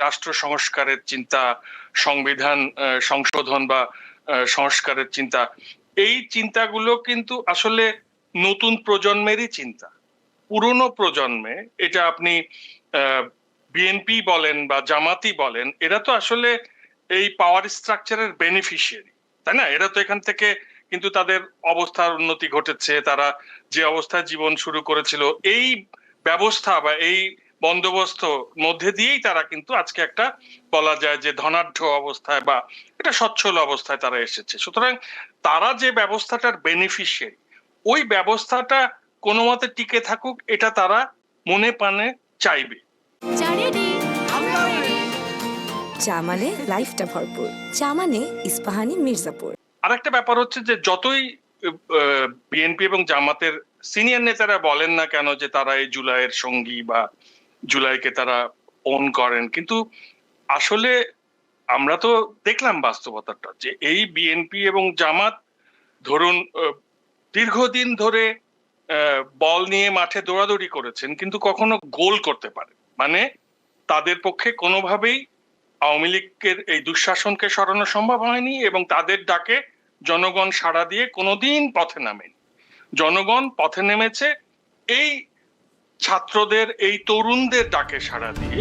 রাষ্ট্র সংস্কারের চিন্তা, সংবিধান সংশোধন বা সংস্কারের চিন্তা, এই চিন্তাগুলো কিন্তু আসলে নতুন প্রজন্মেরই চিন্তা। পুরনো প্রজন্মে এটা আপনি বিএনপি বলেন বা জামাতি বলেন, এরা তো আসলে এই পাওয়ার স্ট্রাকচারের বেনিফিশিয়ারি, তাই না? এরা তো এখান থেকে কিন্তু তাদের অবস্থার উন্নতি ঘটেছে, তারা যে অবস্থায় জীবন শুরু করেছিল এই ব্যবস্থা বা এই বন্দোবস্ত মধ্যে দিয়েই তারা কিন্তু আজকে একটা বলা যায় যে ধনাঢ্য অবস্থায় বা এটা সচ্ছল অবস্থায় তারা এসেছে। সুতরাং তারা যে ব্যবস্থাটার বেনিফিশিয়ারি, ওই ব্যবস্থাটা কোনো মতে টিকে থাকুক, এটা তারা মনে প্রাণে চাইবে। চা মানে লাইফটা ভরপুর, চা মানে ইস্পাহানি মির্জাপুর। আর একটা ব্যাপার হচ্ছে যে যতই বিএনপি এবং জামাতের সিনিয়র নেতারা বলেন না কেন যে তারা এই জুলাইয়ের সঙ্গী বা জুলাইকে তারা ওন করেন, কিন্তু আসলে আমরা তো দেখলাম বাস্তবতাটা যে এই বিএনপি এবং জামাত ধরুন দীর্ঘদিন ধরে বল নিয়ে মাঠে দৌড়াদৌড়ি করেছেন, কিন্তু কখনো গোল করতে পারে, মানে তাদের পক্ষে কোনোভাবেই আওয়ামী লীগের এই দুঃশাসনকে সরানো সম্ভব হয়নি এবং তাদের ডাকে জনগণ সাড়া দিয়ে কোনোদিন পথে নামেনি। জনগণ পথে নেমেছে এই ছাত্রদের, এই তরুণদের ডাকে সাড়া দিয়ে।